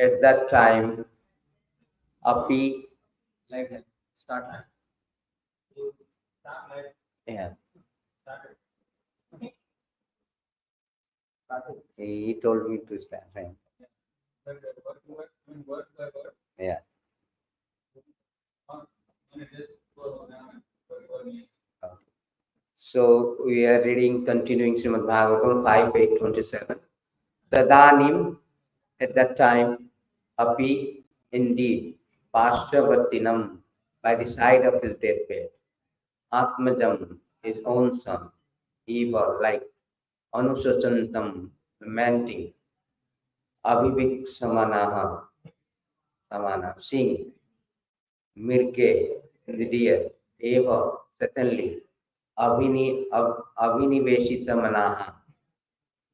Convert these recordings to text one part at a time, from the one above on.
at that time, Api, like start. yeah, he told me to start. Right? Yeah. Okay. So we are reading, continuing Srimad Bhagavatam 5:8-27. Tadanim, at that time, Api, indeed, Pashyavartinam, by the side of his deathbed, Atmajam, his own son, Eva, like Anusachantam, lamenting, Abhivik Samanaha, Samana, seeing, Mirke, the deer, Eva, certainly, Aviniveshita Manaha,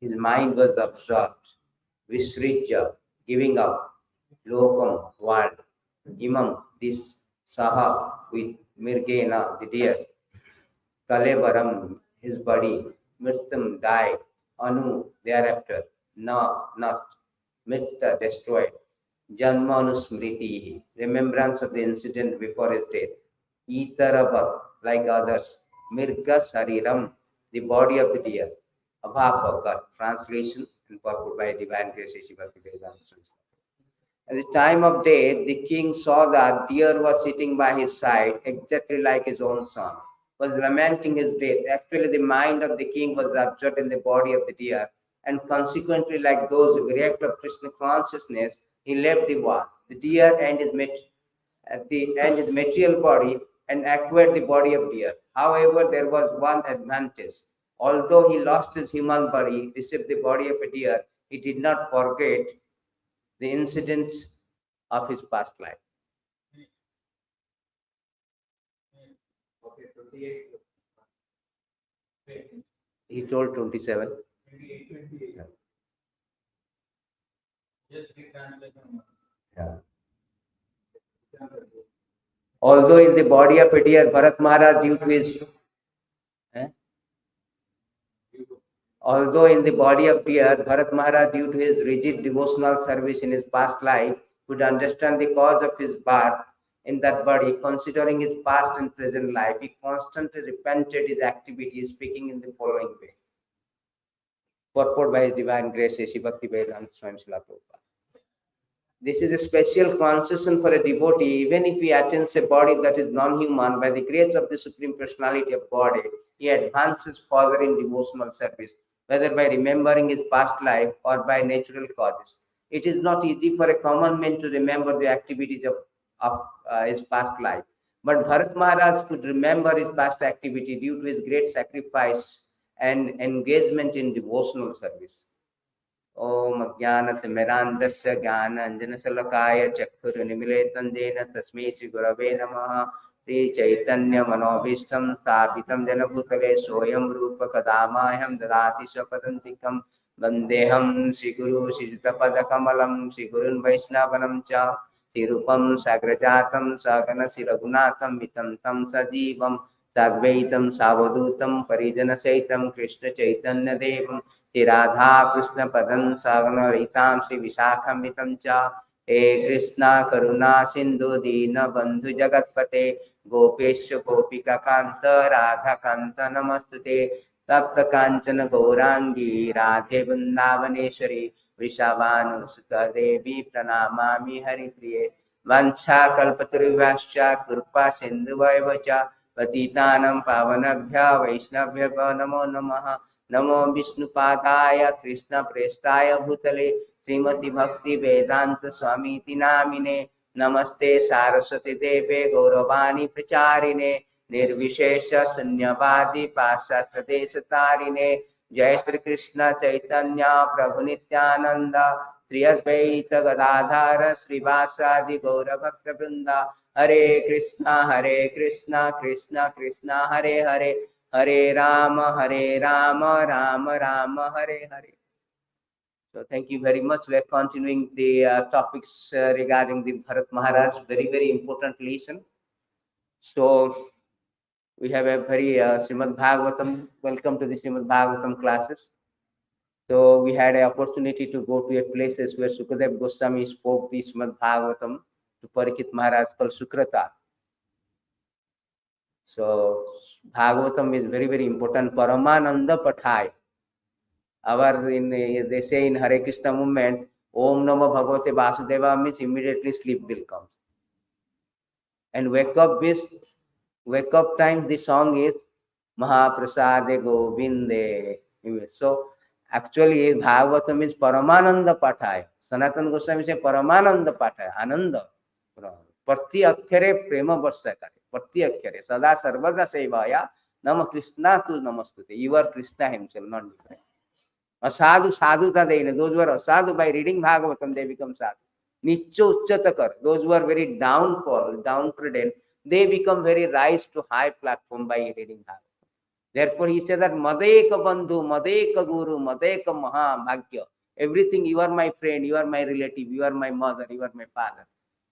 his mind was absorbed, Visrija, giving up, Lokam, world, Imam, this Saha, with Mirgena, the deer, Kalevaram, his body, Mirtam, died, Anu, thereafter, Na, not, Mitta, destroyed, Janma Anusmriti, remembrance of the incident before his death, Itarabhat, like others, Mirga Sariram, the body of the deer, Abhapa, God, translation and purport by divine grace, Shivati Vedanta. At the time of death, the king saw that deer was sitting by his side, exactly like his own son, was lamenting his death. Actually, the mind of the king was absorbed in the body of the deer, and consequently, like those bereft of Krishna consciousness, he left the war, the deer and his material body, and acquired the body of deer. However, there was one advantage. Although he lost his human body, received the body of a deer, he did not forget the incidents of his past life. He told 27. Yeah. Although in the body of a deer, Bharat Maharaj, due to his although in the body of deer, Bharat Maharaj, due to his rigid devotional service in his past life, could understand the cause of his birth in that body, considering his past and present life. He constantly repented his activities, speaking in the following way. Purport by His Divine Grace, Sri Bhakti Vedanta Swami Srila Prabhupada. This is a special concession for a devotee, even if he attains a body that is non-human, by the grace of the Supreme Personality of Godhead, he advances further in devotional service, whether by remembering his past life or by natural causes. It is not easy for a common man to remember the activities of his past life. But Bharat Maharaj could remember his past activity due to his great sacrifice and engagement in devotional service. ओम अज्ञानतिमिरान्धस्य ज्ञानाञ्जनशलाकाय चक्षुरुन्मीलितं येन तस्मै श्रीगुरवे नमः। श्रीचैतन्यमनोभीष्टं स्थापितं येन भूतले स्वयं रूप कदा मह्यं ददाति स्वपदान्तिकं वन्देऽहं श्रीगुरु श्रीयुतपदकमलं श्रीगुरुन् वैष्णवं च श्रीरूपं साग्रजातं सगणशिरघुनाथं वितं तं सजीवं साद्वैतं सावधूतं परिजनसहितं कृष्णचैतन्यदेवं श्री राधा कृष्ण पदं सगणरहितां श्री विशाखमितं च हे कृष्णा करुणा सिंधु दीन बंधु जगतपते गोपेश गोपिका कांत राधा कांत नमस्तुते तप्त कांचन गौरांगी राधे वृंदावनेश्वरी वृषभानुसुत देवी प्रणमामि हरिप्रिये वंशाकल्पतरुभ्यश्च कृपा सिन्धुभ्येव च पतितानां पावनेभ्यः वैष्णवेभ्यो नमो नमः। नमो विष्णुपादाय कृष्णप्रेष्ठाय भूतले श्रीमती भक्ति वेदांत स्वामी नामिने नमस्ते सारस्वती देवे गौरवाणी प्रचारिणे निर्विशेष शून्यवादी पाश्चात्य देश तारिणे जय श्री कृष्ण चैतन्य प्रभु नित्यानंद श्री अद्वैत गदाधर श्रीवासादि गौर भक्त वृंदा हरे Krishna Krishna Krishna Hare Hare Hare Ram Ram Ram Hare Hare. So thank you very much. We are continuing the topics regarding the Bharat Maharaj, very important lesson. So we have a very Srimad Bhagavatam. Welcome to the Srimad Bhagavatam classes. So we had an opportunity to go to a places where Sukadev Goswami spoke the Srimad Bhagavatam to Parikshit Maharaj called Sukrata. So Bhagavatam is very, very important. Paramananda Pathai. Our they say in Hare Krishna movement, Om Namo Bhagavate Vasudeva means immediately sleep will come. And wake up time, the song is Mahaprasade Govinde. So actually Bhagavatam means Paramananda Pathai. Sanatana Goswami say Paramananda Pathai, Ananda. Prati Akhyare Prema Varsakare. Prati Akhyare Sada Sarvada Sevaya Nama Krishna tu Namastute. You are Krishna himself, not different. Asadu sadhuta deina. Those who are asadu, by reading Bhagavatam, they become sadhu. Nicho uchatakar. Those who are very downtrodden, they become very rise to high platform by reading Bhagavatam. Therefore, he said that Madeka Bandhu, Madeka Guru, Madeka Maha Bhagya. Everything, you are my friend, you are my relative, you are my mother, you are my father.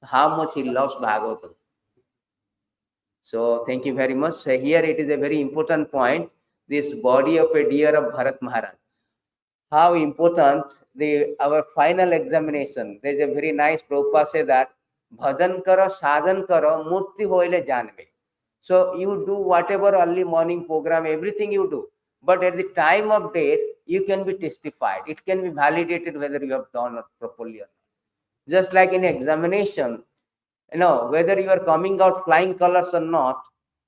How much he loves Bhagavatam. So, thank you very much. So here it is a very important point. This body of a deer of Bharat Maharaj. How important our final examination. There is a very nice Prabhupada say that bhajan karo, sadhan karo, murti hoile janve. So you do whatever early morning program, everything you do. But at the time of death, you can be testified. It can be validated whether you have done it properly or not. Just like in examination, whether you are coming out flying colors or not,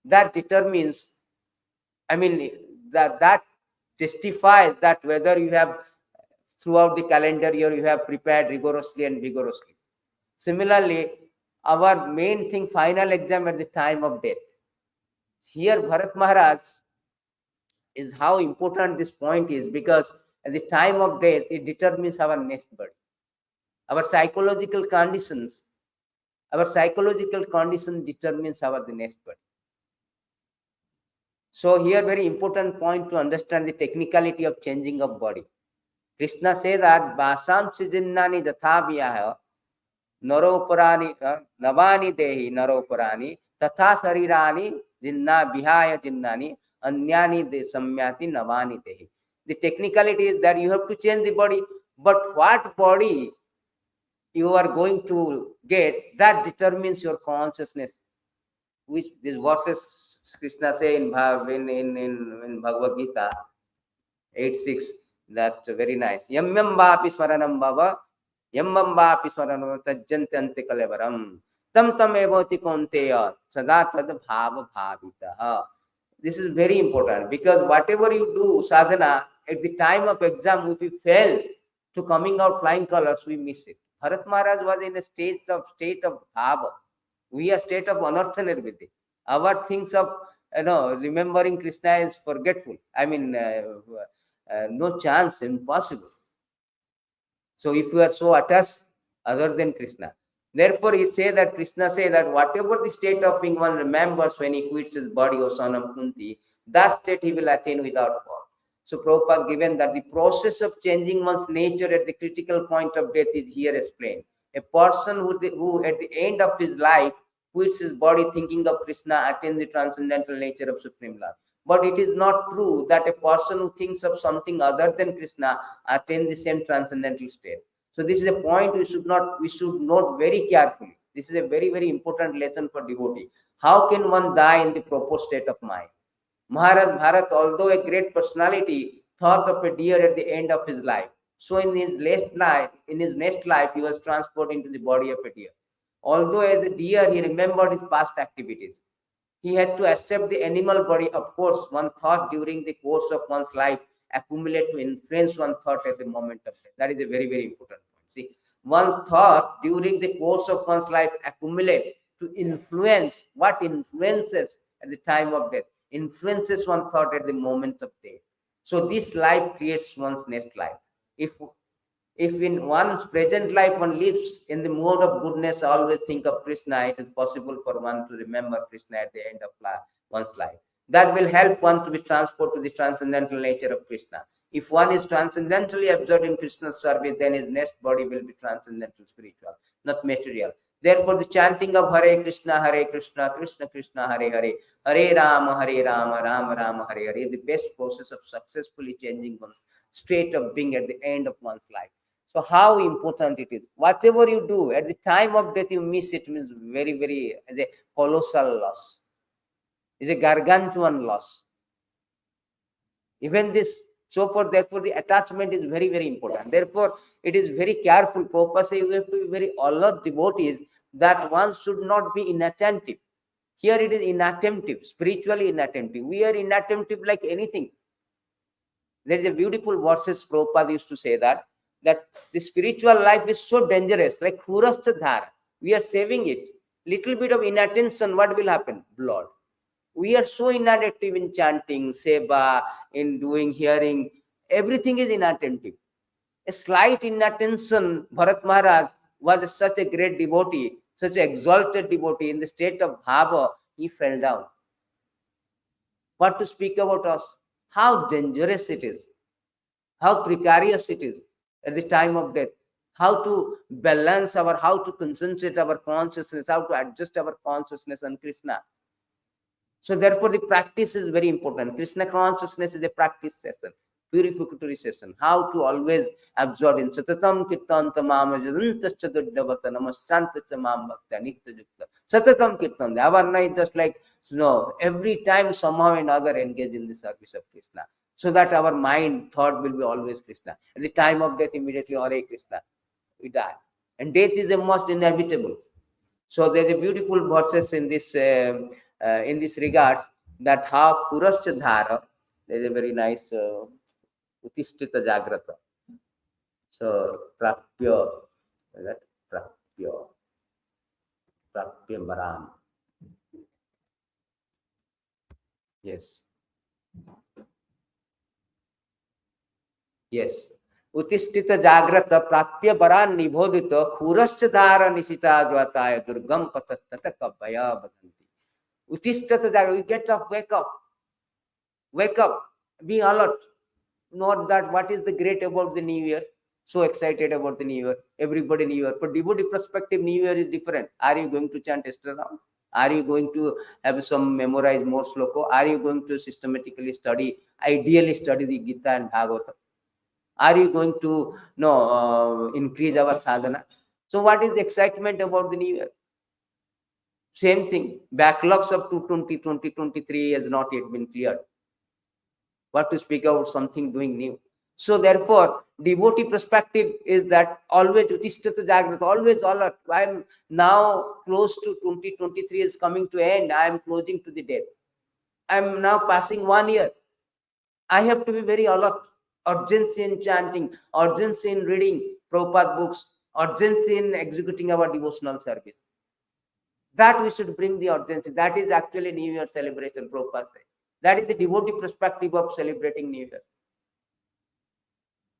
that determines, that testifies that whether you have throughout the calendar year you have prepared rigorously and vigorously. Similarly, our main thing, final exam at the time of death. Here Bharat Maharaj is how important this point is, because at the time of death it determines our next body. Our psychological condition determines the next body. So here very important point to understand the technicality of changing of body. Krishna say that Basam Sijinnani Dathabhyaya Naropurani Navani Dehi Naropurani Tatha Sarirani Jinna Bihaya Jinnani Anyani De Samyati Navani Dehi. The technicality is that you have to change the body, but what body you are going to get, that determines your consciousness. Which these verses Krishna say in Bhagavad Gita 8:6, that very nice. Yam vapi swaranam bhava, yam vapi swaranam tajjante ante kalevaram, tam evoti konteya sada tad bhava bhavita. This is very important, because whatever you do sadhana, at the time of exam, if we fail to coming out flying colors, we miss it. Bharat Maharaj was in a state of bhava. We are state of anartha nirviti. Our things of remembering Krishna is forgetful. No chance, impossible. So if you are so attached other than Krishna, therefore he say that Krishna say that whatever the state of being one remembers when he quits his body, O son of Kunti, that state he will attain without fault. So Prabhupada given that the process of changing one's nature at the critical point of death is here explained. A person who at the end of his life quits his body thinking of Krishna attains the transcendental nature of Supreme Lord. But it is not true that a person who thinks of something other than Krishna attains the same transcendental state. So this is a point we should note very carefully. This is a very, very important lesson for devotee. How can one die in the proper state of mind? Maharaj Bharat, although a great personality, thought of a deer at the end of his life. So in his next life, he was transported into the body of a deer. Although as a deer, he remembered his past activities. He had to accept the animal body. Of course, one thought during the course of one's life accumulate to influence one thought at the moment of death. That is a very, very important point. See, one thought during the course of one's life accumulate to influence. What influences at the time of death? Influences one thought at the moment of death. So this life creates one's next life. If in one's present life one lives in the mode of goodness, always think of Krishna, it is possible for one to remember Krishna at the end of one's life. That will help one to be transported to the transcendental nature of Krishna. If one is transcendentally absorbed in Krishna's service, then his next body will be transcendental spiritual, not material. Therefore, the chanting of Hare Krishna, Krishna Krishna, Hare Hare, Hare Rama, Rama Rama, Hare Hare is the best process of successfully changing one's state of being at the end of one's life. So how important it is. Whatever you do at the time of death, you miss it, means very, very is a colossal loss. Is a gargantuan loss. Even this, so for therefore the attachment is very, very important. Therefore, it is very careful. Prabhupada says you have to be very alert devotees that one should not be inattentive. Here it is inattentive, spiritually inattentive. We are inattentive like anything. There is a beautiful verses Prabhupada used to say that the spiritual life is so dangerous, like Khurastha Dhara. We are saving it. Little bit of inattention, what will happen? Blood. We are so inattentive in chanting, seva, in doing hearing. Everything is inattentive. A slight inattention, Bharat Maharaj was such a great devotee, such an exalted devotee in the state of bhava, he fell down. What to speak about us? How dangerous it is, how precarious it is at the time of death. How to balance how to concentrate our consciousness, how to adjust our consciousness on Krishna. So therefore the practice is very important. Krishna consciousness is a practice session, purificatory session. How to always absorb in Satatam Kirtan Tamama Jadantascha Duddhavata Namasantascha Mam Bhakta Nitya Jukta. Satatam Kirtan. The Avarna is just like, every time somehow or another engage in the service of Krishna. So that our mind, thought will be always Krishna. At the time of death, immediately, Hare Krishna, we die. And death is the most inevitable. So there's a beautiful verses in this regards, that how Purascha Dhara, there's a very nice Utishtita Jagrata. So Prapya, that Prapya Varam. Yes. Yes. Utishtita Jagrata Prapya Varan Nibodita Khurascha Dhara Nishita Jvataya Durgam Patastata Kabaya Bhatanti. Utishtata Jagrata, you get up, wake up, be alert. Not that what is the great about the new year, so excited about the new year, everybody new year. For devotee perspective, new year is different. Are you going to chant extra round? Are you going to have some memorize more sloka? Are you going to systematically study, ideally study the Gita and Bhagavata? Are you going to increase our sadhana? So what is the excitement about the new year? Same thing. Backlogs up to 2023 has not yet been cleared. What to speak about something doing new? So therefore, devotee perspective is that always Utishtata Jagrata, always alert. I am now close to 2023 is coming to end. I am closing to the death. I am now passing 1 year. I have to be very alert. Urgency in chanting, urgency in reading Prabhupada books, urgency in executing our devotional service. That we should bring the urgency. That is actually New Year celebration, Prabhupada said. That is the devotee perspective of celebrating New Year.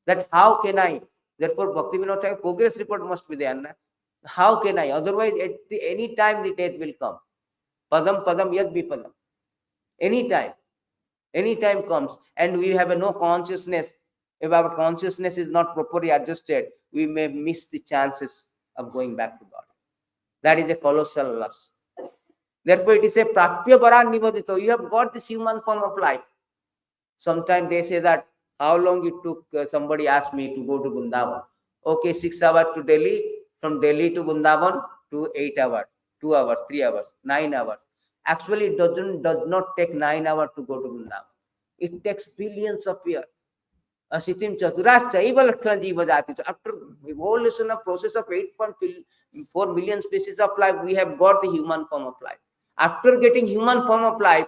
That how can I, therefore Bhaktivinoda Thakur progress report must be there. Na? How can I? Otherwise, at any time the death will come. Padam padam yad vipadam. Anytime comes, and we have no consciousness. If our consciousness is not properly adjusted, we may miss the chances of going back to God. That is a colossal loss. Therefore, it is a prapya varan nivadito. You have got this human form of life. Sometimes they say that how long it took, somebody asked me to go to Vrindavan. Okay, 6 hours to Delhi, from Delhi to Vrindavan to 8 hours, 2 hours, 3 hours, 9 hours. Actually, it does not take 9 hours to go to Vrindavan. It takes billions of years. Asitim chaturascha eva lakshana jiva jati. After evolution of process of 8.4 million species of life, we have got the human form of life. After getting human form of life,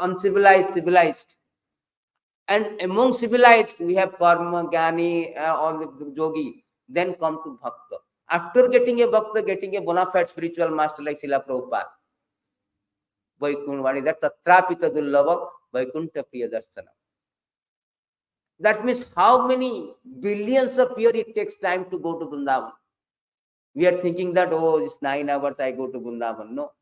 uncivilized, civilized. And among civilized, we have karma, jnani, all the yogi. Then come to bhakta. After getting a bhakta, getting a bona fide spiritual master like Srila Prabhupada. Vaikunta, what is that? Tatrapita dullava Vaikunta priya darsana. That means how many billions of years it takes time to go to Vrindavan. We are thinking that, it's 9 hours I go to Vrindavan. No.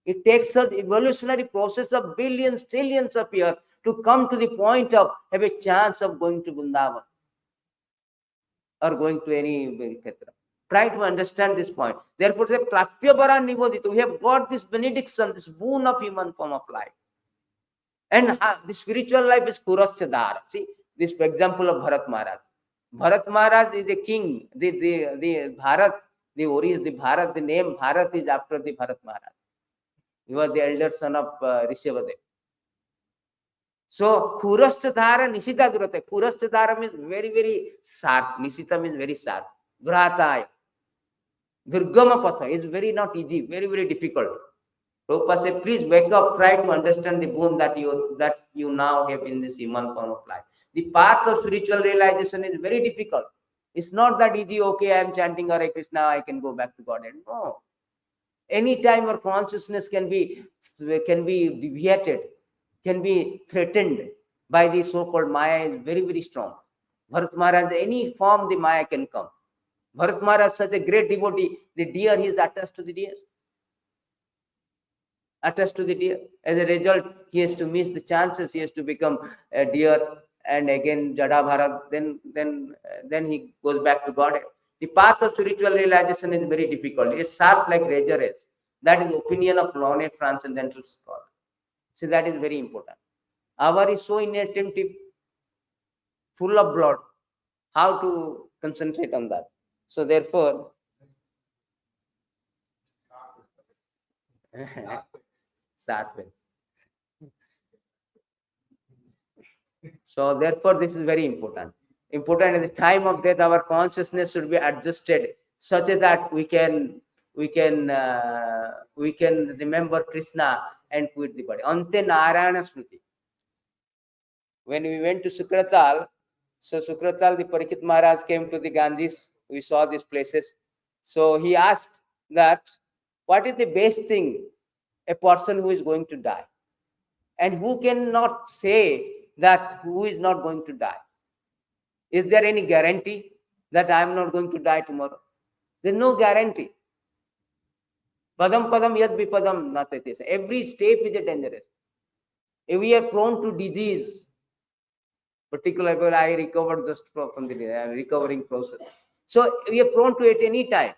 It takes an evolutionary process of billions, trillions of years to come to the point of have a chance of going to Vrindavan or going to any Kshetra. Try to understand this point. Therefore, the Prapya Varan Nivadita, we have got this benediction, this boon of human form of life. And the spiritual life is Kurasya Dhara. See, This example of Bharat Maharaj. Bharat Maharaj is a king. The Bharat, the Bharat, the name Bharat is after the Bharat Maharaj. He was the elder son of Rishabhadev. So Khurascha Dhara Nishita Durate. Khurascha Dhara means very, very sharp. Nishita means very sharp. Vratai. Durgama Patha is very not easy, very, very difficult. Prabhupada said, please wake up, try to understand the boon that you now have in this human form of life. The path of spiritual realization is very difficult. It's not that easy, okay, I am chanting Hare Krishna, I can go back to Godhead. No. Anytime our consciousness can be deviated, can be threatened by the so-called Maya is very, very strong. Bharat Maharaj, any form the Maya can come. Bharat Maharaj, such a great devotee, the deer, he is attached to the deer. Attached to the deer. As a result, he has to miss the chances, he has to become a deer and again Jada Bharat, then he goes back to Godhead. The path of spiritual realization is very difficult. It is sharp like razor edge. That is the opinion of learned transcendental scholar. See, that is very important. Our is so inattentive, full of blood. How to concentrate on that? So therefore, start with. So therefore, this is very important. Important at the time of death, our consciousness should be adjusted such that we can remember Krishna and quit the body. Ante Narayana Smriti. When we went to Sukratal, so Sukratal, the Parikshit Maharaj came to the Ganges. We saw these places. So he asked that, what is the best thing a person who is going to die? And who cannot say that who is not going to die? Is there any guarantee that I am not going to die tomorrow? There is no guarantee. Padam padam yad vipadam natati. Every step is a dangerous. If we are prone to disease, particularly I recovered just from the recovering process. So we are prone to it any time.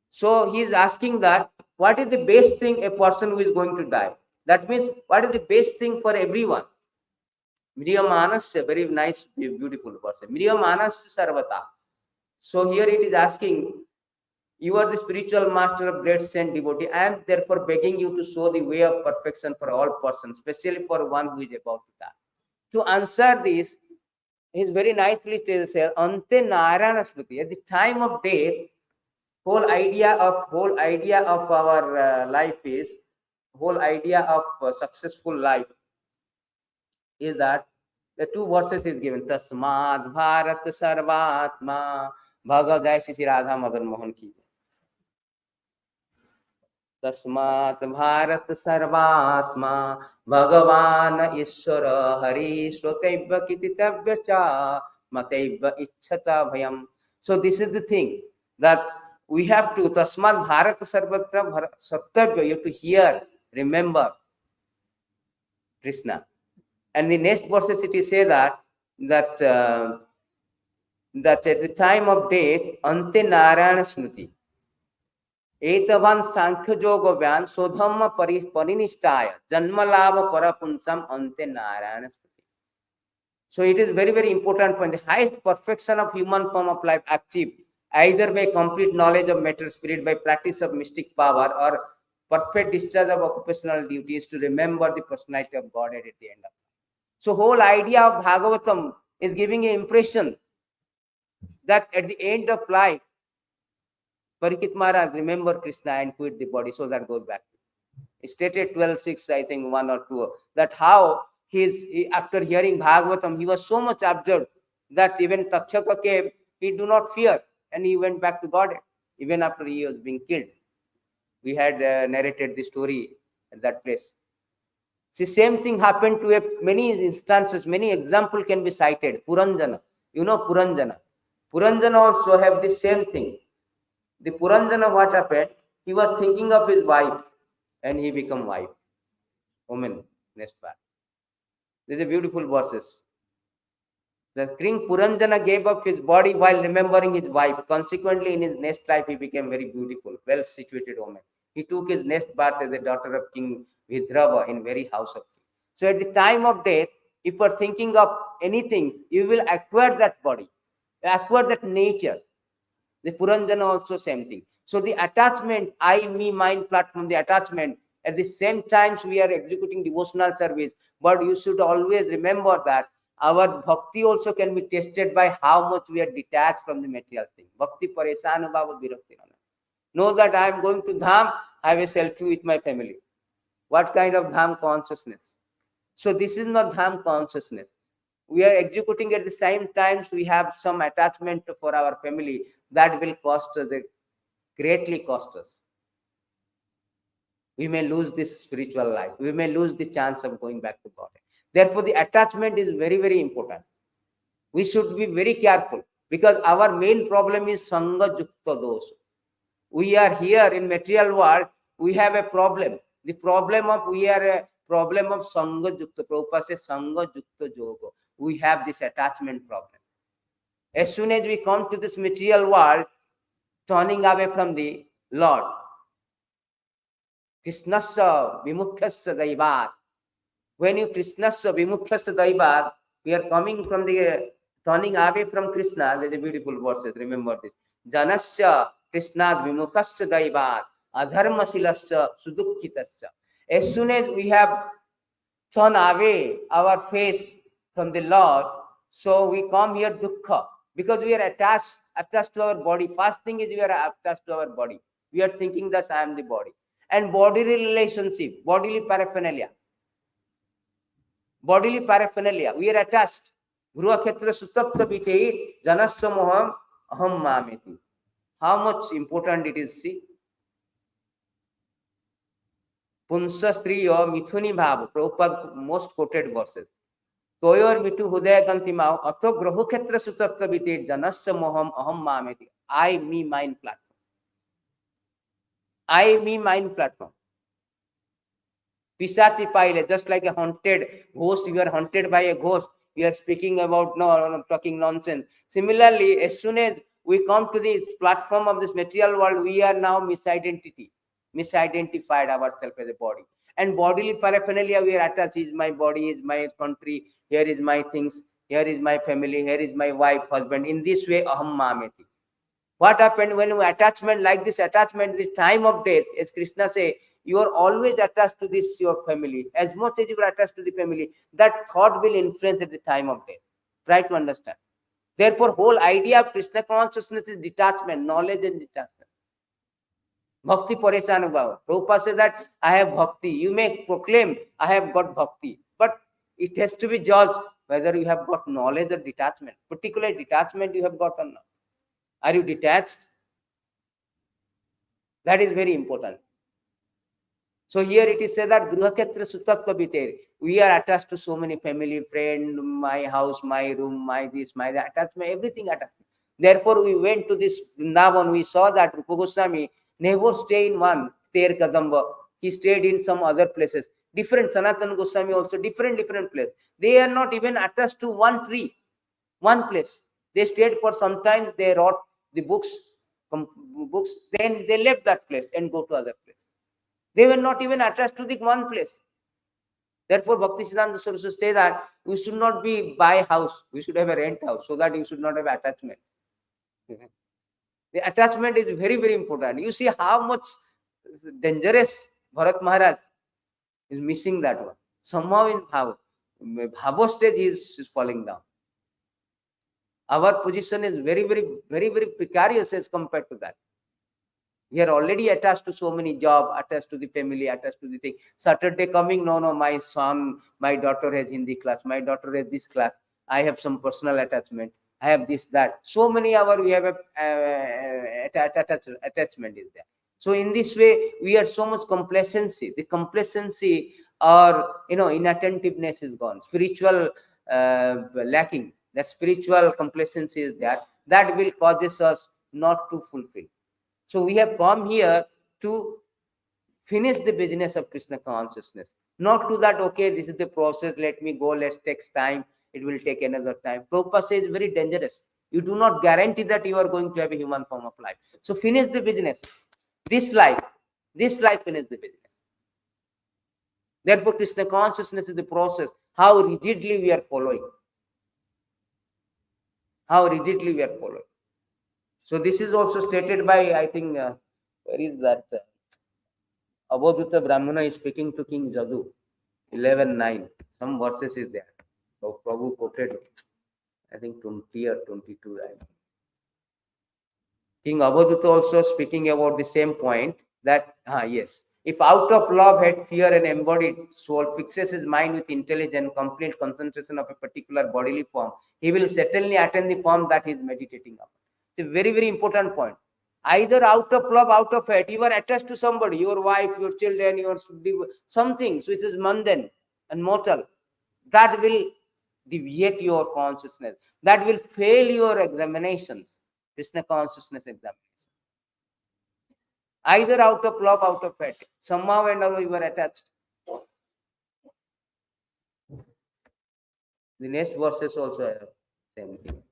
So he is asking that, what is the best thing a person who is going to die? That means, what is the best thing for everyone? Mriyamanasya, very nice, beautiful person. Mriyamanasya sarvata. So here it is asking, you are the spiritual master of great saint devotee. I am therefore begging you to show the way of perfection for all persons, especially for one who is about to die. To answer this, he is very nicely said, Ante Narayana Smriti. At the time of death, whole idea of our life is, whole idea of successful life is that the two verses is given. Tasmad Bharat Sarvatma Bhagavad Jai Sri Radha Madan Mohan ki. Tasmat Bharat Sarvatma Bhagavan Ishwara Hari Srotaiva Kititavya Cha Mataiva Ichhata Bhayam. So this is the thing that we have to Tasmat Bharat Sarvatra Saptavya, you have to hear, remember Krishna. And the next verses it is say that at the time of death, Ante Narayana Smriti. Etavan Sankhya Yoga Vyan Sodhamma Parinistaya Janmalava Parapunsam Ante Narayana Smriti. So it is very, very important point. The highest perfection of human form of life achieved either by complete knowledge of matter spirit, by practice of mystic power, or perfect discharge of occupational duties to remember the personality of Godhead at the end of life. So whole idea of Bhagavatam is giving an impression that at the end of life, Parikshit Maharaj remember Krishna and quit the body, so that goes back. He stated 12.6, I think 1 or 2, that how after hearing Bhagavatam, he was so much absorbed that even Takshaka came, he do not fear, and he went back to Godhead, even after he was being killed. We had narrated the story at that place. See, same thing happened to many instances, many example can be cited. Puranjana, you know Puranjana. Puranjana also have the same thing. The Puranjana, what happened? He was thinking of his wife and he became wife. Woman, next part. These are beautiful verses. The King Puranjana gave up his body while remembering his wife. Consequently, in his next life, he became very beautiful, well-situated woman. He took his next birth as the daughter of King Vidrava in very house of king. So at the time of death, if you are thinking of anything, you will acquire that body, acquire that nature. The Puranjana also same thing. So the attachment, I, me, mind platform, the attachment, at the same times we are executing devotional service, but you should always remember that our bhakti also can be tested by how much we are detached from the material thing. Bhakti paresana bhava virakti nana. Know that I am going to Dham, I have a selfie with my family. What kind of Dham consciousness? So this is not Dham consciousness. We are executing at the same times, we have some attachment for our family that will cost us, greatly cost us. We may lose this spiritual life. We may lose the chance of going back to God. Therefore, the attachment is very, very important. We should be very careful because our main problem is Sangha Yukta Dosa. We are here in material world, we have a problem. The problem of we are a problem of Sangha Yukta. Prabhupada says Sangha Yukta Yoga. We have this attachment problem. As soon as we come to this material world, turning away from the Lord, Krishnasya Vimukhyasya Daivat. When you Krishnasya Vimukhyasya Daivat, we are coming from the turning away from Krishna. There's a beautiful verse. Remember this. Janasya Krishnad Vimukhyasya Daivat Adharmasilasya Sudukhitasya. As soon as we have turned away our face from the Lord, so we come here dukkha because we are attached to our body. First thing is we are attached to our body. We are thinking that I am the body. And bodily relationship, bodily paraphernalia. Bodily paraphernalia, we are attached. Gruha-khetra sutapta biteir janasya moham aham mameti. How much important it is, see. Punsa striyo mithuni bhav, Prabhupada most quoted verses. Toyor mitu hudaya gantimao, atho grahu-khetra sutapta biteir janasya moham aham mameti. I, me, mind platform. I, me, mind platform. Pisachi paile, just like a haunted ghost, you are haunted by a ghost, you are speaking about no talking nonsense. Similarly, as soon as we come to the platform of this material world, we are now misidentified ourselves as a body. And bodily paraphernalia, we are attached. Is my body, is my country, here is my things, here is my family, here is my wife, husband. In this way, aham mameti. What happened when you attachment like this attachment, the time of death, as Krishna say, you are always attached to this your family. As much as you are attached to the family, that thought will influence at the time of death. Try to understand. Therefore, whole idea of Krishna consciousness is detachment, knowledge and detachment. Bhakti paresanubhava. Prabhupada says that I have bhakti. You may proclaim I have got bhakti, but it has to be judged whether you have got knowledge or detachment. Particular detachment you have got or not. Are you detached? That is very important. So here it is said that Gruha-khetra Sutapta Biter. We are attached to so many family, friend, my house, my room, my this, my that, attachment, everything attached. Therefore, we went to this Vrindavan. We saw that Rupa Goswami never stayed in one Ter Kadamba. He stayed in some other places. Different Sanatana Goswami also different place. They are not even attached to one tree, one place. They stayed for some time. They wrote the books, then they left that place and go to other place. They were not even attached to the one place. Therefore, Bhaktisiddhanta Saraswati say that we should not be buy house, we should have a rent house, so that you should not have attachment. The attachment is very, very important. You see how much dangerous Bharat Maharaj is missing that one. Somehow in Bhava stage he is falling down. Our position is very, very precarious as compared to that. We are already attached to so many jobs, attached to the family, attached to the thing. Saturday coming, no, my son, my daughter has Hindi class, my daughter has this class. I have some personal attachment. I have this, that. So many hours we have attachment is there. So in this way, we are so much complacency. The complacency or inattentiveness is gone. Spiritual lacking. That spiritual complacency is there. That will causes us not to fulfill. So we have come here to finish the business of Krishna consciousness. Not to that, okay, this is the process, let me go, let's take time, it will take another time. Prabhupada says very dangerous. You do not guarantee that you are going to have a human form of life. So finish the business. This life finish the business. Therefore, Krishna consciousness is the process. how rigidly we are following. How rigidly we are following. So this is also stated by, I think, where is that? Abodhuta Brahmana is speaking to King Jadu, 11:9. Some verses is there. So Prabhu quoted, I think 20 or 22. King Abodhuta also speaking about the same point that, yes, if out of love, hate, fear, and embodied soul fixes his mind with intelligent, complete concentration of a particular bodily form, he will certainly attain the form that he is meditating upon. It's a very, very important point. Either out of love, out of hate, you are attached to somebody, your wife, your children, your something which is mundane and mortal, that will deviate your consciousness, that will fail your examinations, Krishna consciousness examination. Either out of love, out of hate, somehow and other you are attached. The next verses also have same thing.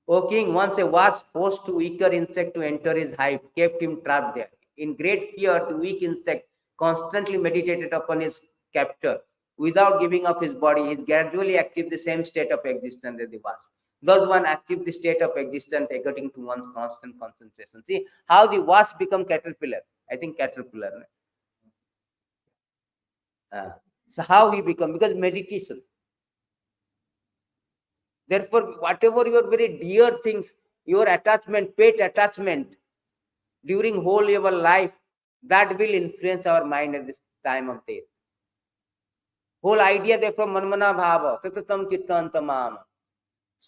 O king, once a wasp forced to weaker insect to enter his hive, kept him trapped there. In great fear, the weak insect constantly meditated upon his captor. Without giving up his body, he gradually achieved the same state of existence as the wasp. Thus, one achieved the state of existence according to one's constant concentration. See how the wasp become caterpillar. I think caterpillar. So how he become? Because meditation. Therefore, whatever your very dear things, your attachment, pet attachment during whole your life, that will influence our mind at this time of death. Whole idea therefore manmana bhava, satatam kittantamam,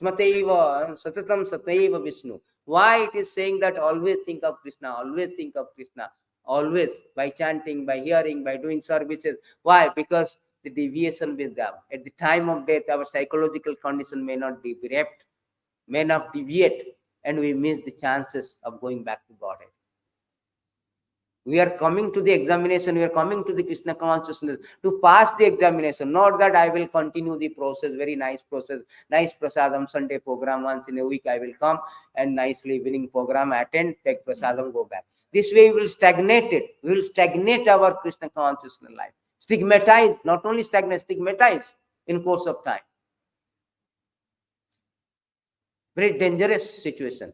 smateva, satatam sateva Vishnu. Why it is saying that always think of Krishna, always think of Krishna, always by chanting, by hearing, by doing services. Why? Because the deviation with them. At the time of death, our psychological condition may not deviate, and we miss the chances of going back to Godhead. We are coming to the examination, we are coming to the Krishna consciousness to pass the examination, not that I will continue the process, very nice process, nice prasadam, Sunday program, once in a week I will come and nicely evening program, attend, take prasadam, go back. This way we will stagnate it. We will stagnate our Krishna consciousness life. Stigmatize, not only stagnate, stigmatize in course of time. Very dangerous situation.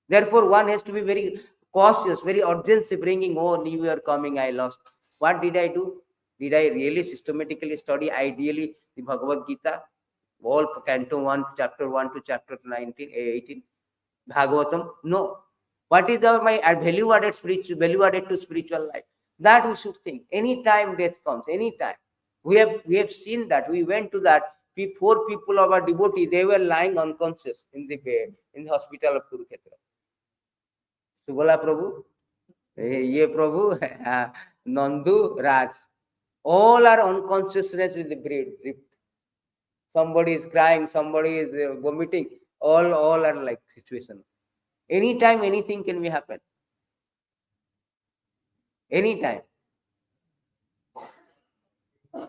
Therefore, one has to be very cautious, very urgency bringing, oh, New Year coming, I lost. What did I do? Did I really systematically study ideally the Bhagavad Gita? All Canto 1, Chapter 1 to Chapter 19, 18, Bhagavatam? No. What is my value added to spiritual life? That we should think. Anytime death comes, anytime. We have seen that. We went to that. 4 people of our devotee, they were lying unconscious in the bed in the hospital of Kurukshetra. तो बोला प्रभु ये प्रभु Nandu, Raj, all are unconsciousness with the breath. Somebody is crying, somebody is vomiting, all are like situation. Anytime anything can be happen. Anytime.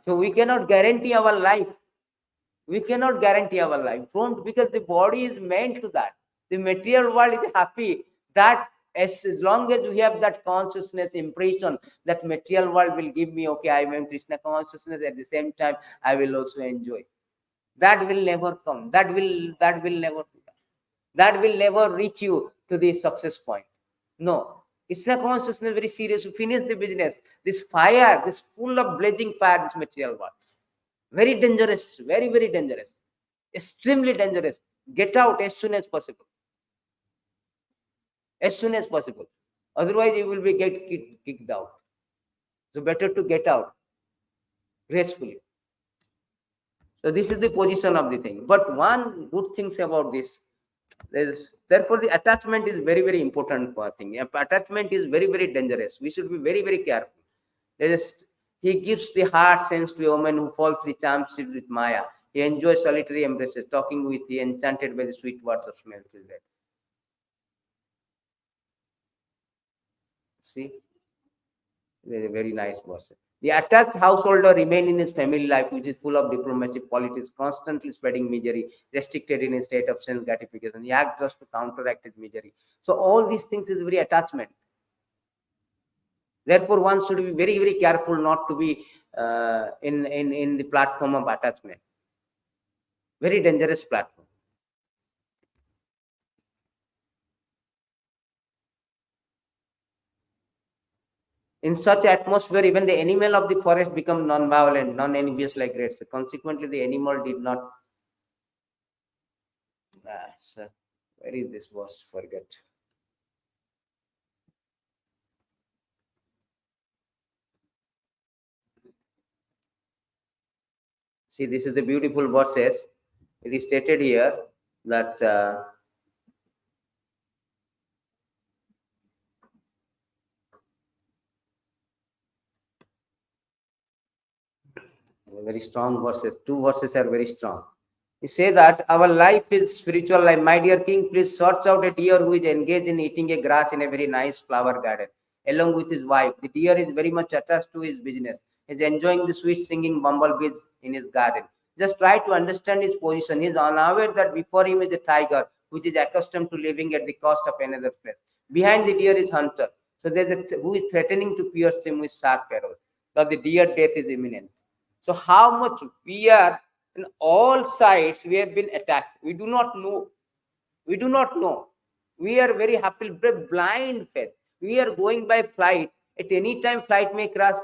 So we cannot guarantee our life. We cannot guarantee our life. Don't, because the body is meant to that. The material world is happy that as long as we have that consciousness impression, that material world will give me, okay, I am Krishna consciousness, at the same time I will also enjoy. That will never come. That will never do that. That will never reach you to the success point. No. Krishna consciousness very serious. You finish the business. This fire, this full of blazing fire, this material world. Very dangerous, very, very dangerous. Extremely dangerous. Get out as soon as possible. As soon as possible. Otherwise, you will be kicked out. So better to get out gracefully. So this is the position of the thing. But one good thing about this is, therefore, the attachment is very, very important thing. Attachment is very, very dangerous. We should be very, very careful. He gives the heart sense to a woman who falsely charms it with Maya. He enjoys solitary embraces, talking with the enchanted by the sweet words of small children. See, very nice verse. The attached householder remained in his family life, which is full of diplomacy, politics, constantly spreading misery, restricted in a state of sense gratification. He acts just to counteract his misery. So all these things is very attachment. Therefore, one should be very, very careful not to be in the platform of attachment. Very dangerous platform. In such atmosphere, even the animal of the forest become non-violent, non-envious like rats. Consequently, the animal did not. So where is this verse? Forget. See, this is the beautiful verses. It is stated here that very strong verses. Two verses are very strong. He say that our life is spiritual life. My dear king, please search out a deer who is engaged in eating a grass in a very nice flower garden, along with his wife. The deer is very much attached to his business. He is enjoying the sweet singing bumblebees in his garden. Just try to understand his position. He is unaware that before him is a tiger, which is accustomed to living at the cost of another flesh. Behind the deer is hunter. So there is who is threatening to pierce him with sharp arrows. But the deer death is imminent. So how much we are in all sides we have been attacked. We do not know. We do not know. We are very happy, blind faith. We are going by flight. At any time, flight may crash.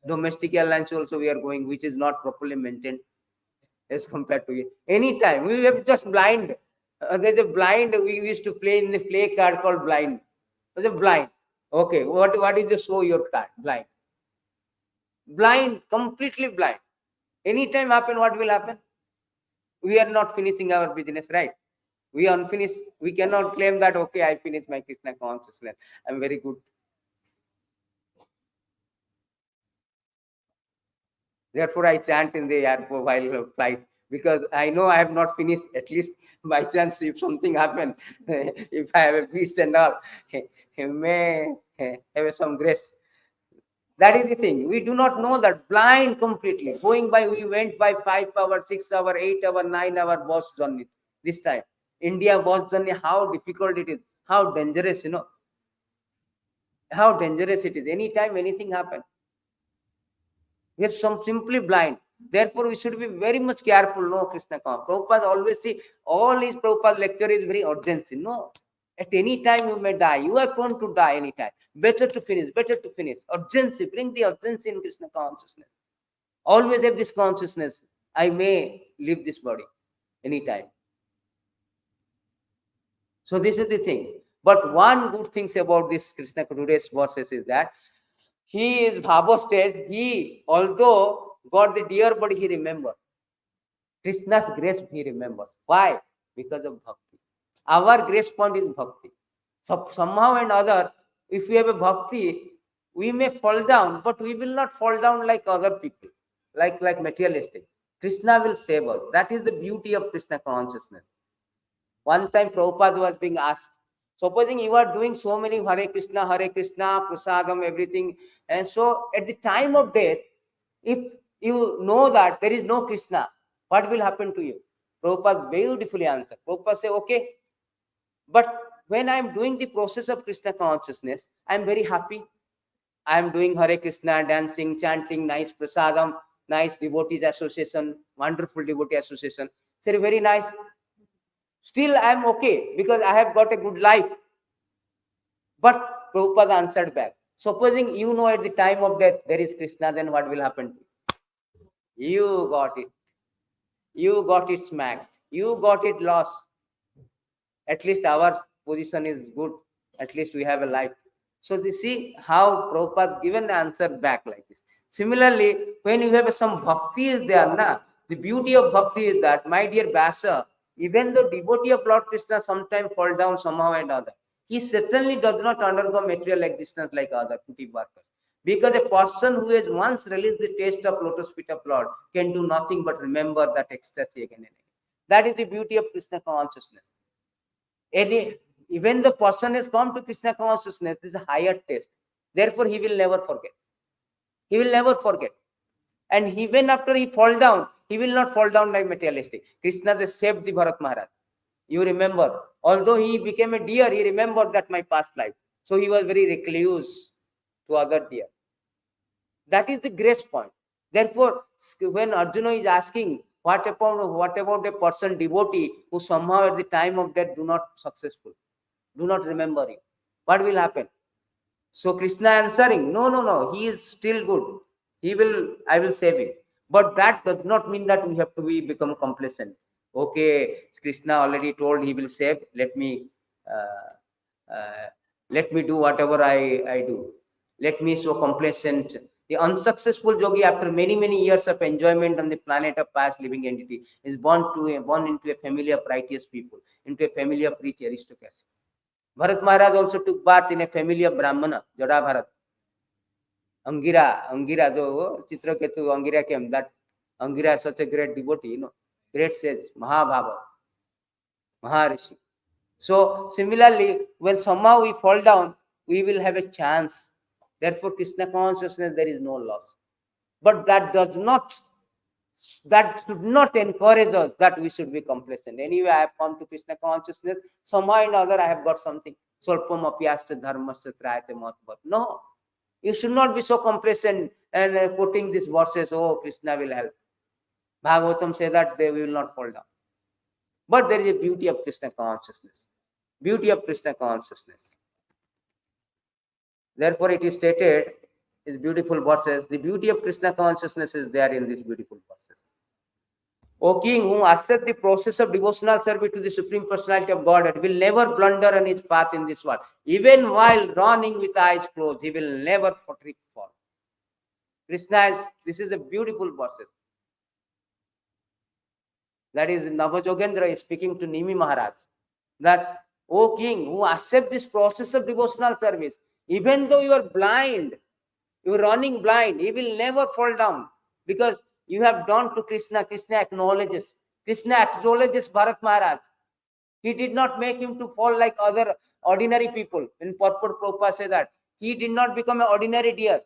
Domestic airlines also we are going, which is not properly maintained as compared to it. Anytime we have just blind. There's a blind. We used to play in the play card called blind. There's a blind. Okay, what is the show your card? Blind. Blind, completely blind. Anytime happen, what will happen? We are not finishing our business, right? We unfinished. We cannot claim that okay, I finished my Krishna consciousness. I'm very good. Therefore, I chant in the airport while flight because I know I have not finished. At least by chance, if something happen, if I have a beats and all, he may have some grace. That is the thing. We do not know that blind completely. Going by, we went by 5 hour, 6 hour, 8 hour, 9 hour bus journey this time. India bus journey, how difficult it is, how dangerous, how dangerous it is. Anytime anything happen. We are some simply blind. Therefore, we should be very much careful. No, Krishna Kama. Prabhupada always see all his Prabhupada lecture is very urgency. No, at any time you may die. You are prone to die anytime. Better to finish, better to finish. Urgency, bring the urgency in Krishna consciousness. Always have this consciousness. I may leave this body anytime. So this is the thing. But one good thing about this Krishna today's verses is that he is Bhava stage. He, although got the dear body, he remembers. Krishna's grace he remembers. Why? Because of bhakti. Our grace point is bhakti. So somehow and other, if we have a bhakti, we may fall down, but we will not fall down like other people, like materialistic. Krishna will save us. That is the beauty of Krishna consciousness. One time Prabhupada was being asked, supposing you are doing so many Hare Krishna, Prasadam, everything, and so at the time of death, if you know that there is no Krishna, what will happen to you? Prabhupada beautifully answered. Prabhupada say, okay, but when I am doing the process of Krishna consciousness, I am very happy. I am doing Hare Krishna, dancing, chanting, nice prasadam, nice devotees association, wonderful devotee association. So very nice. Still, I am okay because I have got a good life. But Prabhupada answered back. Supposing you know at the time of death there is Krishna, then what will happen to you? You got it. You got it smacked. You got it lost. At least our position is good. At least we have a life. So you see how Prabhupada given the answer back like this. Similarly, when you have some bhakti is there, the beauty of bhakti is that, my dear Vyasa, even though devotee of Lord Krishna sometimes fall down somehow and other, he certainly does not undergo material existence like other kuti workers. Because a person who has once released the taste of lotus feet of Lord can do nothing but remember that ecstasy again and again. That is the beauty of Krishna consciousness. Even the person has come to Krishna consciousness, this is a higher taste. Therefore, he will never forget. He will never forget. And even after he fall down, he will not fall down like materialistic. Krishna has saved the Bharat Maharaj. You remember, although he became a deer, he remembered that my past life. So he was very recluse to other deer. That is the grace point. Therefore, when Arjuna is asking, what about a person devotee who somehow at the time of death do not successful, do not remember him? What will happen? So Krishna answering, no, no, no, he is still good. I will save him. But that does not mean that we have to become complacent. Okay, Krishna already told he will save. Uh, let me do whatever I do. Let me show complacent. The unsuccessful yogi, after many, many years of enjoyment on the planet of past living entity, is born into a family of righteous people, into a family of rich aristocrats. Bharat Maharaj also took birth in a family of Brahmana, Jada Bharat. Angira, jo Chitraketu, Angira came. That Angira is such a great devotee, great sage, Mahabhava, Maharishi. So similarly, when somehow we fall down, we will have a chance. Therefore, Krishna consciousness, there is no loss. But that should not encourage us that we should be complacent. Anyway, I have come to Krishna consciousness. Somehow or another, I have got something. Solpam apyascha dharmascha trayate matvat. No, you should not be so complacent and putting these verses, oh, Krishna will help. Bhagavatam say that they will not fall down. But there is a beauty of Krishna consciousness. Beauty of Krishna consciousness. Therefore, it is stated, is beautiful verses. The beauty of Krishna consciousness is there in these beautiful verses. O King, who accept the process of devotional service to the Supreme Personality of Godhead, will never blunder on his path in this world. Even while running with eyes closed, he will never fall. This is a beautiful verses. That is, Navajogendra is speaking to Nimi Maharaj. That, O King, who accept this process of devotional service, even though you are blind, you are running blind, he will never fall down. Because you have done to Krishna. Krishna acknowledges Bharat Maharaj. He did not make him to fall like other ordinary people. In Purport Prabhupada say that he did not become an ordinary deer.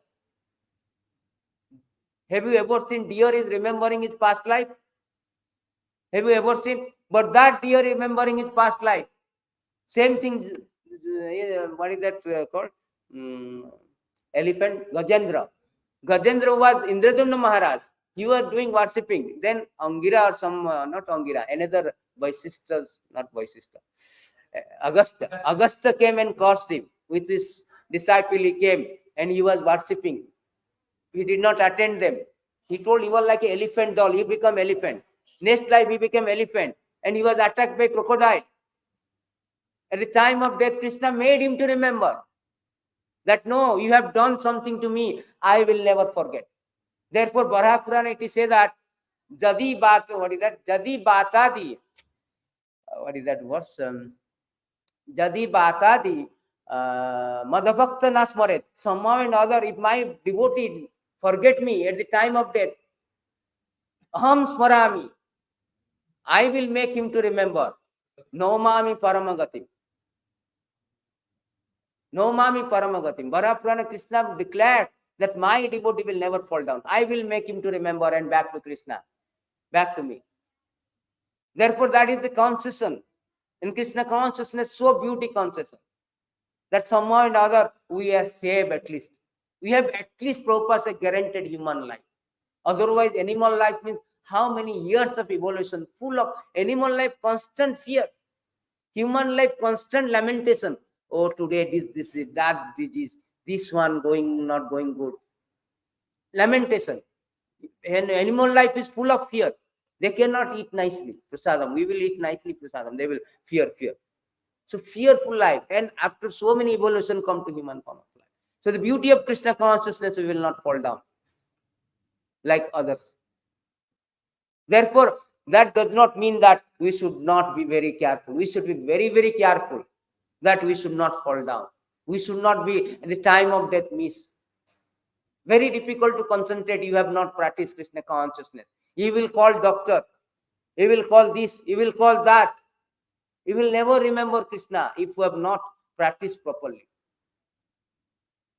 Have you ever seen deer is remembering his past life? Have you ever seen? But that deer remembering his past life. Same thing. What is that called? Elephant Gajendra. Gajendra was Indradumna Maharaj. He was doing worshipping. Then Angira or some, not Angira, another Vaisistas, not Vaisista. Agastha came and cursed him. With his disciple, he came and he was worshipping. He did not attend them. He told, you are like an elephant doll. You become elephant. Next life, he became elephant. And he was attacked by crocodile. At the time of death, Krishna made him to remember that, no, you have done something to me. I will never forget. Therefore, Baraha Purana, it is say that, Jadi Bata, what is that? Jadi Batadi. What is that verse? Jadi Batadi. Madhavakta Nasmaret. Somehow and other, if my devotee forget me at the time of death, Aham Smarami. I will make him to remember. Nomami Paramagatim. Nomami Paramagatim. Baraha Purana, Krishna declared that my devotee will never fall down. I will make him to remember and back to Krishna, back to me. Therefore, that is the concession. In Krishna consciousness, so beauty concession. That somehow or other, we are saved at least. We have at least Prabhupada a guaranteed human life. Otherwise, animal life means how many years of evolution, full of animal life, constant fear. Human life, constant lamentation. Oh, today this, that disease, this one not going good. Lamentation. And animal life is full of fear. They cannot eat nicely, prasadam. We will eat nicely, prasadam. They will fear. So fearful life. And after so many evolution come to human form of life. So the beauty of Krishna consciousness, we will not fall down like others. Therefore, that does not mean that we should not be very careful. We should be very, very careful that we should not fall down. We should not be at the time of death miss. Very difficult to concentrate. You have not practiced Krishna consciousness. You will call doctor. You will call this. You will call that. You will never remember Krishna if you have not practiced properly.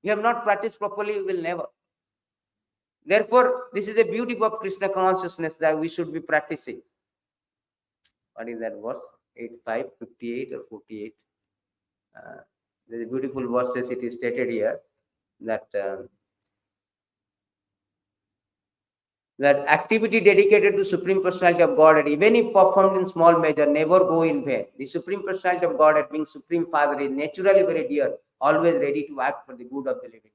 You have not practiced properly, you will never. Therefore, this is a beauty of Krishna consciousness that we should be practicing. What is that verse? 85, 58 or 48. There is beautiful verses. It is stated here that That activity dedicated to Supreme Personality of Godhead, even if performed in small measure, never go in vain. The Supreme Personality of Godhead, being Supreme Father, is naturally very dear, always ready to act for the good of the living.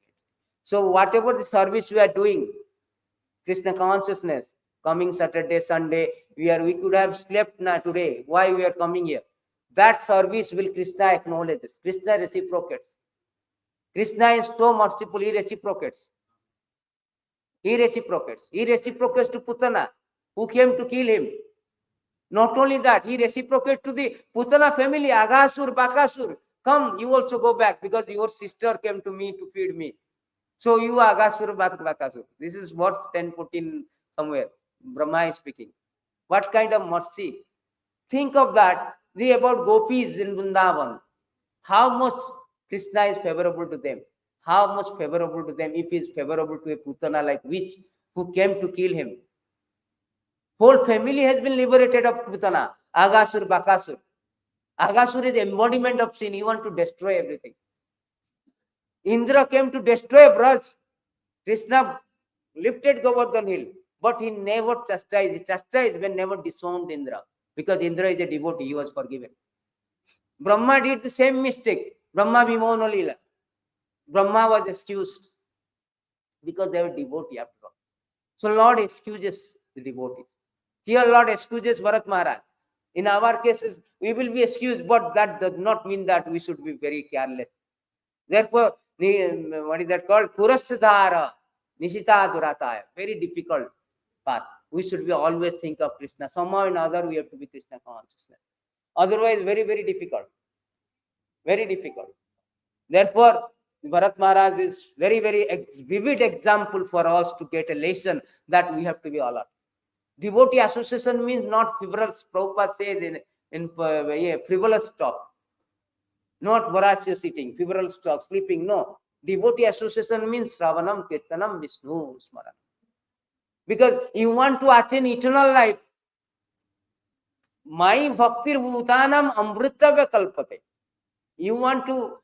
So whatever the service we are doing, Krishna consciousness, coming Saturday, Sunday, we could have slept now today. Why we are coming here? That service will Krishna acknowledges. Krishna reciprocates. Krishna is so merciful, he reciprocates. He reciprocates. He reciprocates to Putana, who came to kill him. Not only that, he reciprocates to the Putana family, Aghasur, Bakasur. Come, you also go back because your sister came to me to feed me. So you Aghasur, Bakasur. This is verse 10, 14 somewhere. Brahma is speaking. What kind of mercy? Think of that. About gopis in Vrindavan. How much Krishna is favorable to them. How much favorable to them if he is favorable to a Putana like witch who came to kill him. Whole family has been liberated of Putana. Aghasur, Bakasur. Aghasur is embodiment of sin. He wants to destroy everything. Indra came to destroy Braj. Krishna lifted Govardhan hill, but he never chastised. He chastised when never disowned Indra, because Indra is a devotee. He was forgiven. Brahma did the same mistake. Brahma Vimono Lila. Brahma was excused because they were devotee after all. So Lord excuses the devotees. Here Lord excuses Bharat Maharaj. In our cases, we will be excused, but that does not mean that we should be very careless. Therefore, what is that called? Purasadhara, Nishita Durataya. Very difficult path. We should be always think of Krishna. Somehow or another, we have to be Krishna consciousness. Otherwise, very, very difficult. Very difficult. Therefore, Bharat Maharaj is very, very vivid example for us to get a lesson that we have to be alert. Devotee association means not frivolous. Prabhupada says in frivolous talk. Not voracious eating, frivolous talk, sleeping. No. Devotee association means Shravanam, Kirtanam, Vishnu, Smaranam. Because you want to attain eternal life. My bhaktir bhutanam amritavya kalpate. You want to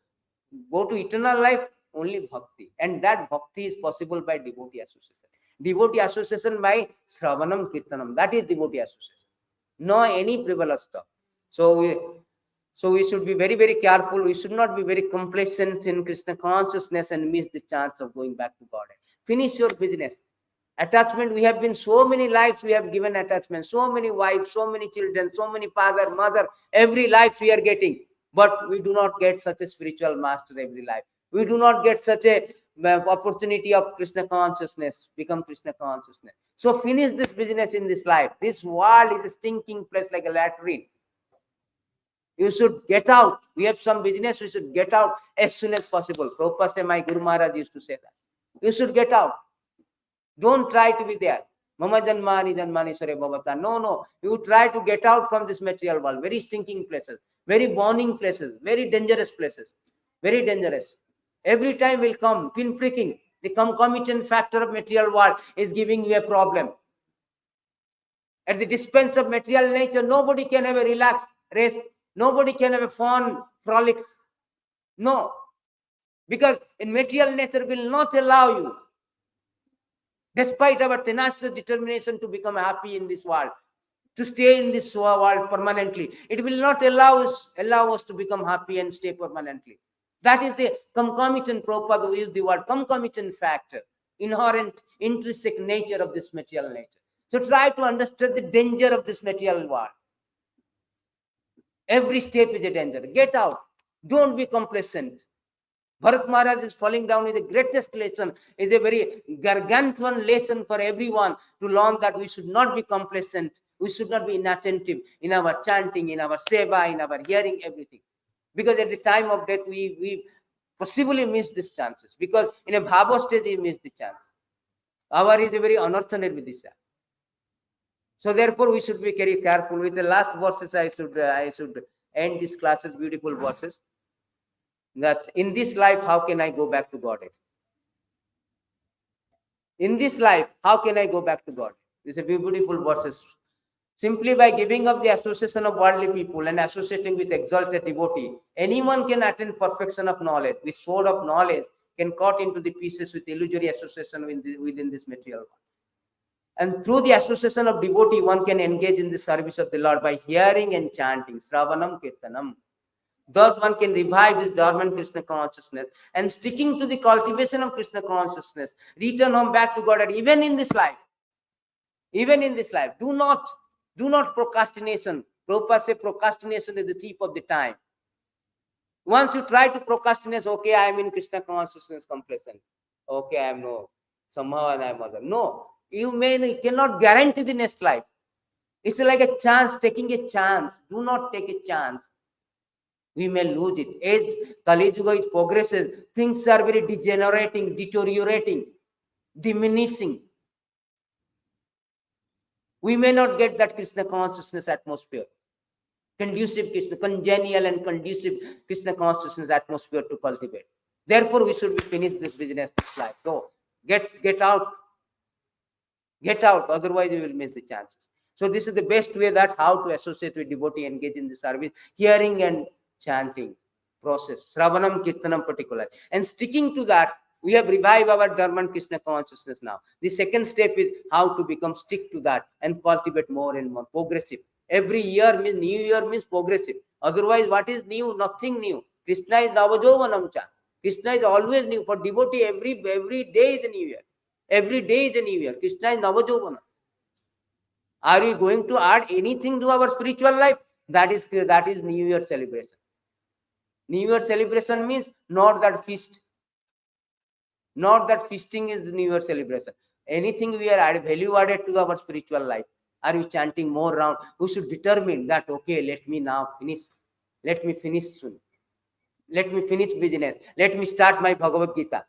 go to eternal life, only bhakti. And that bhakti is possible by devotee association. Devotee association by Shravanam, Kirtanam. That is devotee association. No any frivolous talk. So we should be very, very careful. We should not be very complacent in Krishna consciousness and miss the chance of going back to God. Finish your business. Attachment, we have been so many lives, we have given attachment, so many wives, so many children, so many father, mother, every life we are getting. But we do not get such a spiritual master every life. We do not get such a opportunity of Krishna consciousness, become Krishna consciousness. So finish this business in this life. This world is a stinking place like a latrine. You should get out. We have some business, we should get out as soon as possible. Prabhupada said, my Guru Maharaj used to say that. You should get out. Don't try to be there. Mama janmani janmani sare bhavata. No. You try to get out from this material world. Very stinking places. Very burning places. Very dangerous places. Very dangerous. Every time will come, pin pricking. The concomitant factor of material world is giving you a problem. At the dispense of material nature, nobody can have a relaxed rest. Nobody can have a fun frolics. No. Because in material nature will not allow you, despite our tenacious determination to become happy in this world, to stay in this world permanently, it will not allow us to become happy and stay permanently. That is the concomitant, Prabhupada who used the word concomitant factor, inherent, intrinsic nature of this material nature. So try to understand the danger of this material world. Every step is a danger. Get out. Don't be complacent. Bharat Maharaj is falling down is the greatest lesson, is a very gargantuan lesson for everyone to learn that we should not be complacent. We should not be inattentive in our chanting, in our seva, in our hearing, everything. Because at the time of death, we possibly miss these chances. Because in a bhava stage, we miss the chance. Our is a very anarthana vidisha. So therefore, we should be very careful. With the last verses, I should end this class's beautiful verses. That in this life, how can I go back to God? In this life, how can I go back to God? These are beautiful verses. Simply by giving up the association of worldly people and associating with exalted devotee, anyone can attain perfection of knowledge. With sword of knowledge can cut into the pieces with illusory association within this material world. And through the association of devotee, one can engage in the service of the Lord by hearing and chanting, Sravanam Kirtanam. Thus one can revive his dormant Krishna consciousness and sticking to the cultivation of Krishna consciousness, return home back to God, and even in this life. Even in this life, do not procrastination. Prabhupada say procrastination is the thief of the time. Once you try to procrastinate, okay, I am in Krishna consciousness complacent. Okay, I am no, somehow I am other. No, you cannot guarantee the next life. It's like a chance, taking a chance. Do not take a chance. We may lose it. As Kali Yuga it progresses, things are very degenerating, deteriorating, diminishing. We may not get that Krishna consciousness atmosphere, conducive Krishna, congenial and conducive Krishna consciousness atmosphere to cultivate. Therefore, we should finish this business this life. No, get out, otherwise you will miss the chances. So this is the best way that how to associate with devotee, engage in the service, hearing and chanting process, Sravanam Kirtanam particular. And sticking to that, we have revived our dormant Krishna consciousness now. The second step is how to become stick to that and cultivate more and more progressive. Every year means new year means progressive. Otherwise, what is new? Nothing new. Krishna is Navajovanam Cha. Krishna is always new. For devotee, every day is a new year. Every day is a new year. Krishna is Navajovana. Are we going to add anything to our spiritual life? That is New Year celebration. New Year celebration means not that feast. Not that feasting is New Year celebration. Anything we are value added to our spiritual life. Are we chanting more round? We should determine that, okay, let me now finish. Let me finish soon. Let me finish business. Let me start my Bhagavad Gita.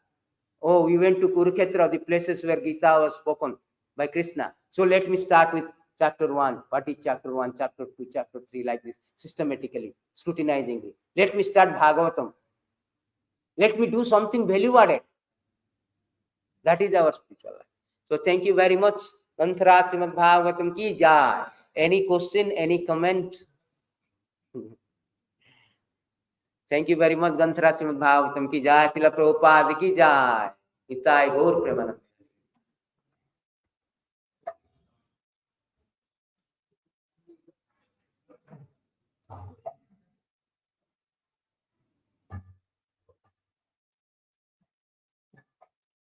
Oh, we went to Kurukshetra, the places where Gita was spoken by Krishna. So let me start with chapter 1. What is chapter 1, chapter 2, chapter 3, like this, systematically, scrutinizingly. Let me start Bhagavatam. Let me do something value added. That is our spiritual life. So thank you very much. Tantra Srimad Bhagavatam ki jai. Any question, any comment? Thank you very much. Ganthra Srimad Bhagavatam ki jai. Srila Prabhupada ki jai. Nitai Gaur Premanand.